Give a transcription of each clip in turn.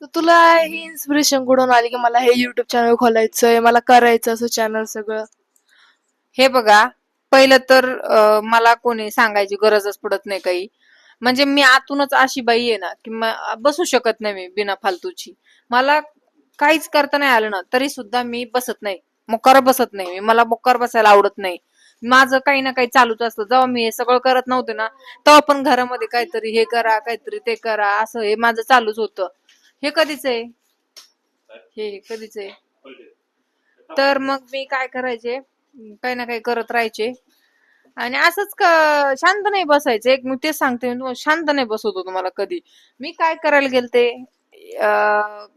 तर तुला ही इन्स्पिरेशन कुठून आली की मला हे युट्यूब चॅनल खोलायचंय, मला करायचं असं चॅनल सगळं? हे बघा, पहिलं तर मला कोणी सांगायची गरजच पडत नाही काही. म्हणजे मी आतूनच अशी बाई आहे ना की बसू शकत नाही मी बिना फालतूची. मला काहीच करता नाही आलं ना तरी सुद्धा मी बसत नाही, मोकार बसत नाही मी. मला मोकार बसायला आवडत नाही. माझं काही ना काही चालूच असतं. जेव्हा मी हे सगळं करत नव्हते ना तेव्हा पण घरामध्ये काहीतरी हे करा काहीतरी ते करा असं हे माझं चालूच होतं. हे कधीच आहे, हे कधीच आहे. तर मग मी काय करायचे, काही ना काही करत राहायचे. आणि असंच शांत नाही बसायचं. एक मी तेच सांगते, मी तुम्हाला शांत नाही बसवतो तुम्हाला कधी. मी काय करायला गेलते,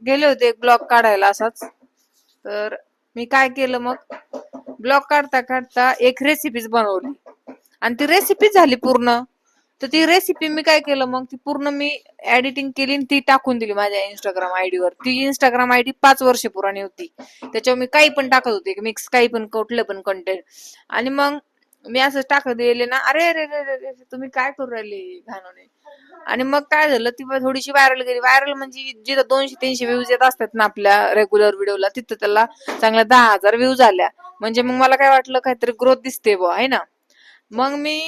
गेले होते एक ब्लॉग काढायला असाच. तर मी काय केलं मग, ब्लॉग काढता काढता एक रेसिपीच बनवली आणि ती रेसिपी झाली पूर्ण. तर ती रेसिपी मी काय केलं मग, ती पूर्ण मी एडिटिंग केली आणि ती टाकून दिली माझ्या इंस्टाग्राम आयडीवर. ती इंस्टाग्राम आयडी 5 वर्ष पुराणी होती. त्याच्यावर मी काही पण टाकत होते, मिक्स काही पण कुठलं पण कंटेंट. आणि मग मी असं टाकत गेले ना, अरे अरे अरे अरे अरे, तुम्ही काय करू राहिले घाणवणे. आणि मग काय झालं, ती थोडीशी व्हायरल गेली. व्हायरल म्हणजे जिथं 200-300 व्ह्यूज येत असतात ना आपल्या रेग्युलर व्हिडिओला, तिथं त्याला चांगल्या 10,000 व्ह्यूज आल्या. म्हणजे मग मला काय वाटलं, काहीतरी ग्रोथ दिसते बुवा, आहे ना. मग मी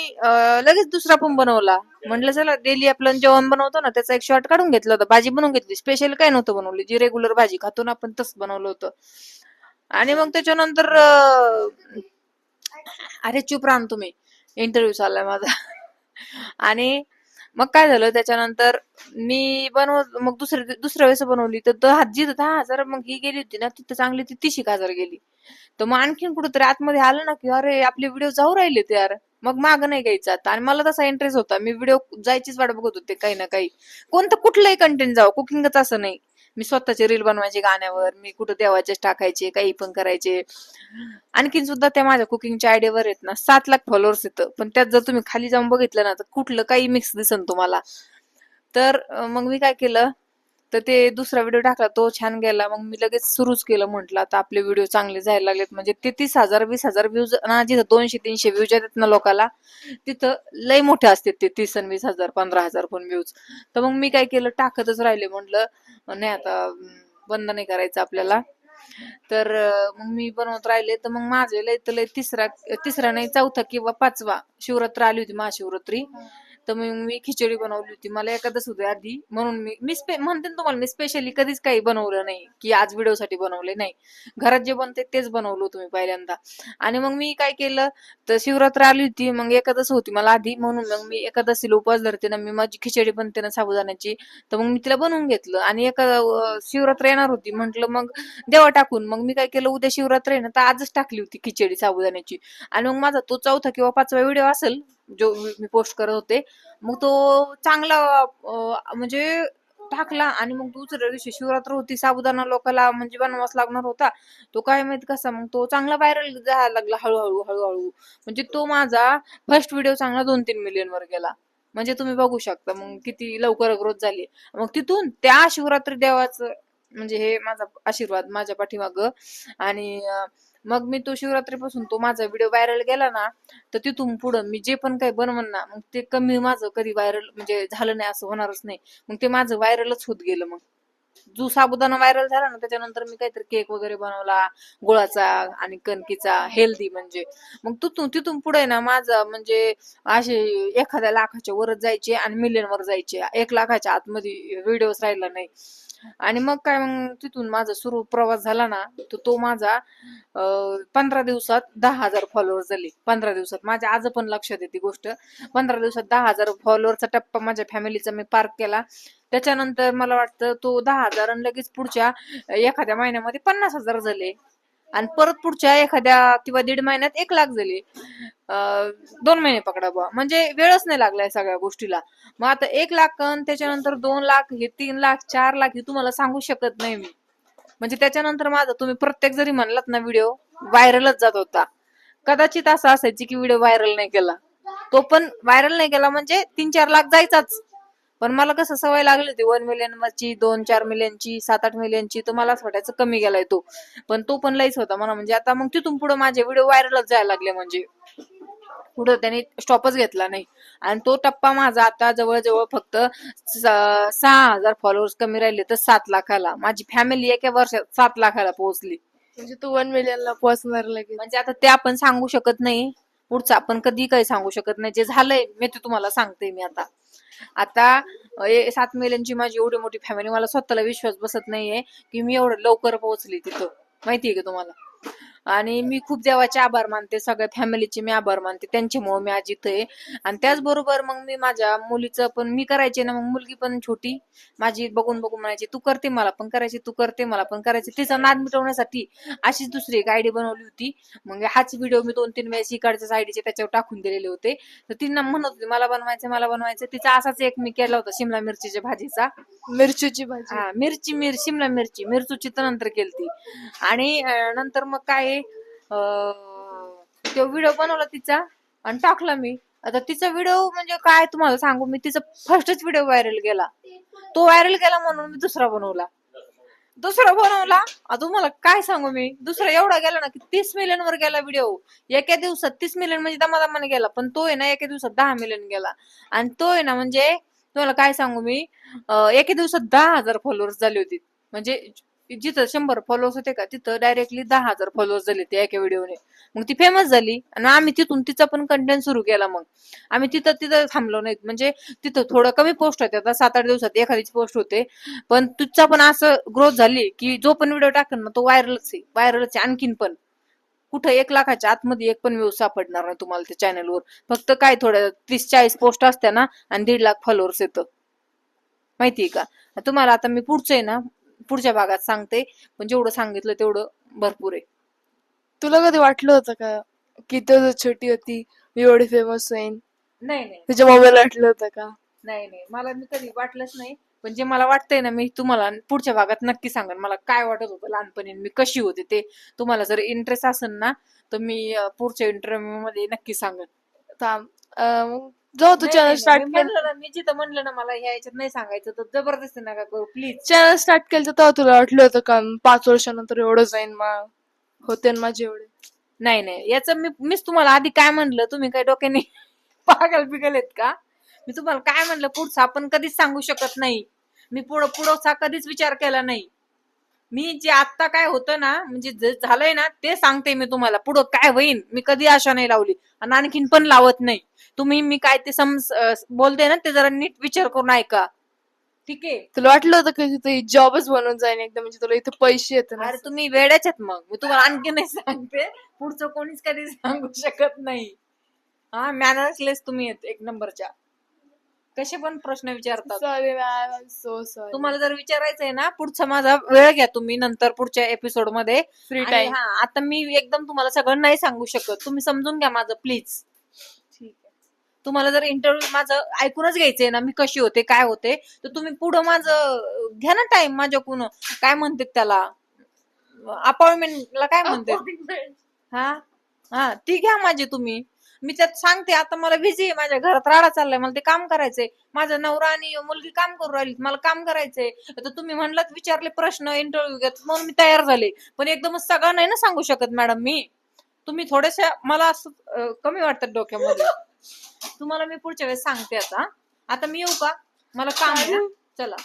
लगेच दुसरा पण बनवला. म्हटलं चला डेली आपलं जेवण बनवतो ना त्याचा एक शॉर्ट काढून घेतला होता. भाजी बनवून घेतली, स्पेशल काय नव्हतं बनवली, जी रेग्युलर भाजी खातो ना आपण तसं बनवलं होतं. आणि मग त्याच्यानंतर अरे चुप राहा ना तुम्ही, इंटरव्ह्यू चाललाय माझा. आणि मग काय झालं त्याच्यानंतर, मी मग दुसऱ्या वेळेस बनवली तर जिथं 10,000 मग ही गेली होती ना तिथं चांगली ती 30,000 गेली. तर मग आणखीन कुठेतरी आतमध्ये आलं ना की अरे आपले व्हिडिओ जाऊ राहिले ते यार. मग माग नाही घ्यायचं आता. आणि मला तसा इंटरेस्ट होता, मी व्हिडिओ जायचीच वाट बघत होते काही ना काही. कोणतं कुठलंही कंटेंट जावं, कुकिंगच असं नाही. मी स्वतःचे रील बनवायचे गाण्यावर, मी कुठं देवाचेच टाकायचे, काही पण करायचे. आणखीन सुद्धा त्या माझ्या कुकिंगच्या आयडियावर आहेत ना 7 लाख फॉलोअर्स येतं. पण त्यात जर तुम्ही खाली जाऊन बघितलं ना तर कुठलं काही मिक्स दिसन तुम्हाला. तर मग मी काय केलं, तर ते दुसरा व्हिडिओ टाकला, तो छान गेला. मग मी लगेच सुरूच केलं, म्हटलं आता आपले व्हिडिओ चांगले जायला लागलेत. म्हणजे ते 30,000 20,000 व्ह्यूज ना, जिथं 200-300 व्ह्यूज येतात ना लोकाला, तिथं लय मोठे असतात ते 30 आणि 20,000 15,000 पण व्ह्यूज. तर मग मी काय केलं, टाकतच राहिले. म्हटलं नाही आता बंद नाही करायचं आपल्याला. तर मग मी बनवत राहिले. तर मग माझे लय तर लय तिसरा तिसरा नाही चौथा किंवा पाचवा शिवरात्र आली होती, महाशिवरात्री. तर मग मी खिचडी बनवली होती. मला एकादश होते आधी, म्हणून म्हणते ना तुम्हाला, मी स्पेशली कधीच काही बनवलं नाही की आज व्हिडिओसाठी बनवले नाही. घरात जे बनते तेच बनवलं होतं मी पहिल्यांदा. आणि मग मी काय केलं, तर शिवरात्र आली होती, मग एकादश होती मला आधी, म्हणून मग मी एकादशीला उपवास धरते ना मी, माझी खिचडी बनते ना साबुदाण्याची. तर मग मी तिला बनवून घेतलं. आणि शिवरात्र येणार होती, म्हटलं मग देवा टाकून. मग मी काय केलं, उद्या शिवरात्र आहे ना तर आजच टाकली होती खिचडी साबुदाण्याची. आणि मग माझा तो चौथा किंवा पाचवा व्हिडिओ असेल जो मी पोस्ट करत होते, मग तो चांगला म्हणजे टाकला. आणि मग दुसऱ्या दिवशी शिवरात्र होती, साबुदाणा लोकांना म्हणजे बनवास लागणार होता. तो काय माहित कसा मग तो चांगला व्हायरल जायला लागला हळूहळू हळूहळू. म्हणजे तो माझा फर्स्ट व्हिडिओ चांगला 2-3 मिलियन वर गेला. म्हणजे तुम्ही बघू शकता मग किती लवकर ग्रोथ झाली. मग तिथून त्या शिवरात्री देवाचं म्हणजे हे माझा आशीर्वाद माझ्या पाठीमाग. आणि मग मी तो शिवरात्रीपासून तो माझा व्हिडिओ व्हायरल गेला ना, तर तिथून पुढं मी जे पण काही बनवण ना, मग ते कमी माझं कधी व्हायरल म्हणजे झालं नाही असं होणारच नाही. मग ते माझं व्हायरलच होत गेलं. मग जो साबुदाणा व्हायरल झाला ना त्याच्यानंतर मी काहीतरी केक वगैरे बनवला गुळाचा आणि कणकीचा, हेल्दी म्हणजे. मग तिथून तिथून पुढे ना माझं म्हणजे असे एखाद्या लाखाच्या वरच जायचे आणि मिलियन वर जायचे. 1 लाखाच्या आतमध्ये व्हिडिओच राहिला नाही. आणि मग काय, मग तिथून माझा सुरू प्रवास झाला ना, तर तो माझा 15 दिवसात 10,000 फॉलोअर्स झाले. 15 दिवसात माझ्या आज पण लक्षात येते गोष्ट. 15 दिवसात 10,000 फॉलोअरचा टप्पा माझ्या फॅमिलीचा मी पार केला. त्याच्यानंतर मला वाटतं तो 10,000 आणि लगेच पुढच्या एखाद्या महिन्यामध्ये 50,000 झाले. आणि परत पुढच्या एखाद्या किंवा 1.5 महिन्यात 1 लाख झाले. 2 महिने पकडा बुवा, म्हणजे वेळच नाही लागलाय सगळ्या गोष्टीला. मग आता 1 लाख त्याच्यानंतर 2 लाख, हे 3 लाख 4 लाख हे तुम्हाला सांगू शकत नाही मी. म्हणजे त्याच्यानंतर माझा तुम्ही प्रत्येक जरी म्हणलात ना व्हिडिओ व्हायरलच जात होता. कदाचित असं असायची की व्हिडिओ व्हायरल नाही केला, तो पण व्हायरल नाही केला म्हणजे 3-4 लाख जायचाच. पण मला कसं सवय लागली होती 1 मिलियनची, 2-4 मिलियनची, 7-8 मिलियनची, तर मला असं वाटायचं कमी गेलाय तो. पण तो पण लईच होता म्हणा. म्हणजे आता मग तिथून पुढे माझे व्हिडिओ व्हायरलच जायला लागले. म्हणजे पुढं त्याने स्टॉपच घेतला नाही. आणि तो टप्पा माझा आता जवळजवळ फक्त 6,000 फॉलोअर्स कमी राहिले तर 7 लाखाला. माझी फॅमिली एका वर्षात 7 लाखाला पोहोचली. म्हणजे तू 1 मिलियनला पोहोचणार लगेच. म्हणजे आता ते आपण सांगू शकत नाही, पुढचं आपण कधी काही सांगू शकत नाही. जे झालंय मी ते तुम्हाला सांगते. मी आता आता 7 मिलियनची माझी एवढी मोठी फॅमिली, मला स्वतःला विश्वास बसत नाहीये की मी एवढं लवकर पोहोचली तिथं. माहितीये का तुम्हाला? आणि मी खूप देवाचे आभार मानते, सगळ्या फॅमिलीचे मी आभार मानते, त्यांच्यामुळे मी आज इथं आहे. आणि त्याचबरोबर मग मी माझ्या मुलीचं पण मी करायचे ना, मग मुलगी पण छोटी माझी बघून बघून म्हणायची तू करते मला पण करायची, तू करते मला पण करायची. तिचा नाद मिटवण्यासाठी अशीच दुसरी एक आयडी बनवली होती. मग हाच व्हिडिओ मी 2-3 वेळेस इकडच्या आयडीचे त्याच्यावर टाकून दिलेले होते. तर तिनं म्हणत होती मला बनवायचं मला बनवायचं. तिचा असाच एक मी केला होता शिमला मिरचीच्या भाजीचा. मिरचीची भाजी. हा शिमला मिरची मिरचूची तर नंतर केलती. आणि नंतर मग काय तो व्हिडिओ बनवला तिचा आणि टाकला मी. आता तिचा व्हिडिओ म्हणजे काय तुम्हाला सांगू, मी तिचा फर्स्टच व्हिडिओ व्हायरल गेला. तो व्हायरल गेला म्हणून मी दुसरा बनवला. तुम्हाला काय सांगू, मी दुसरा एवढा गेला ना की 30 मिलियन वर गेला व्हिडिओ एका दिवसात. 30 मिलियन म्हणजे दमादमाने गेला, पण तो आहे ना एका दिवसात 10 मिलियन गेला. आणि तो आहे ना म्हणजे तुम्हाला काय सांगू मी, एका दिवसात 10,000 फॉलोअर्स झाले होते. म्हणजे जिथं 100 फॉलोअर्स होते का तिथं डायरेक्टली 10,000 फॉलोअर्स झाले ते एका व्हिडिओने. मग ती फेमस झाली आणि आम्ही तिथून तिचा पण कंटेंट सुरू केला. मग आम्ही तिथं थांबलो नाहीत. म्हणजे तिथं थोडं कमी पोस्ट होते, आता 7-8 दिवसात एखादीच पोस्ट होते. पण तिचा पण असं ग्रोथ झाली की जो पण व्हिडिओ टाकेल ना तो व्हायरलच आहे. आणखीन पण कुठं 1 लाखाच्या आतमध्ये एक पण व्ह्यू सापडणार नाही तुम्हाला त्या चॅनलवर. फक्त काय थोड्या 30-40 पोस्ट असत्या ना आणि 1.5 लाख फॉलोअर्स येतं. माहितीये का? तुम्हाला आता मी पुढचं आहे ना पुढच्या भागात सांगते, पण जेवढं सांगितलं तेवढं भरपूर आहे. तुला कधी वाटलं होतं का की तू छोटी होती मी एवढी फेमस होईन? नाही तुझ्या मोबाईल वाटलं होतं का? नाही मला मी कधी वाटलंच नाही. पण जे मला वाटतंय ना मी तुम्हाला पुढच्या भागात नक्की सांगेन मला काय वाटत होतं लहानपणी, मी कशी होते ते. तुम्हाला जर इंटरेस्ट असेल ना तर मी पुढच्या इंटरव्ह्यू मध्ये नक्की सांगेन. थांब मग जेव्हा तू चॅनल स्टार्ट केलं, मी जिथं म्हणलं ना मला ह्या याच्यात नाही सांगायचं तर जबरदस्ती नका करू प्लीज. चॅनल स्टार्ट केलं तेव्हा तुला वाटलं होतं का 5 वर्षानंतर एवढं जाईन मग होते ना माझे एवढे? नाही याचं मीच तुम्हाला आधी काय म्हणलं, तुम्ही काय डोक्याने पागल बिगल आहेत का? मी तुम्हाला काय म्हणलं, पुढचं आपण कधीच सांगू शकत नाही. मी पुढचा कधीच विचार केला नाही. मी जे आता काय होतं ना म्हणजे जे झालंय ना ते सांगते मी तुम्हाला. पुढं काय होईन मी कधी आशा नाही लावली आणि आणखीन पण लावत नाही. तुम्ही मी काय ते बोलते ना ते जरा नीट विचार करून ऐका, ठीक आहे? तुला वाटलं होतं की तिथे जॉबच बनून जाईन एकदम, म्हणजे तुला इथे पैसे येते ना? अरे तुम्ही वेड्याच्यात. मग मी तुम्हाला आणखी नाही सांगते, पुढचं कोणीच कधी सांगू शकत नाही. हा मॅनर्सलेस तुम्ही येत एक नंबरच्या. कसे पण प्रश्न विचारतात. Sorry ma'am, so sorry. तुम्हाला जर विचारायचंय ना पुढचा माझा वेळ घ्या तुम्ही नंतर पुढच्या एपिसोड मध्ये. Free time. हा आता मी एकदम तुम्हाला सगळं नाही सांगू शकत, तुम्ही समजून घ्या माझं प्लीज. ठीक आहे. तुम्हाला जर इंटरव्ह्यू माझं ऐकूनच घ्यायचंय ना मी कशी होते काय होते तर तुम्ही पुढं माझं घ्या ना टाइम माझ्याकडून. काय म्हणतात त्याला, अपॉइंटमेंटला काय म्हणतात? हा ती घ्या माझी तुम्ही. मी त्यात सांगते आता मला बिझी आहे, माझ्या घरात राडा चाललाय, मला ते काम करायचंय. माझा नवरा आणि मुलगी काम करू राहिली, मला काम करायचंय. तर तुम्ही म्हणलात विचारले प्रश्न इंटरव्ह्यू घेत म्हणून मी तयार झाले. पण एकदमच सगळं नाही ना सांगू शकत मॅडम मी. तुम्ही थोडेसे मला असं कमी वाटतात डोक्यामध्ये. तुम्हाला मी पुढच्या वेळेस सांगते. आता मी येऊ का? मला काम आहे ना. चला.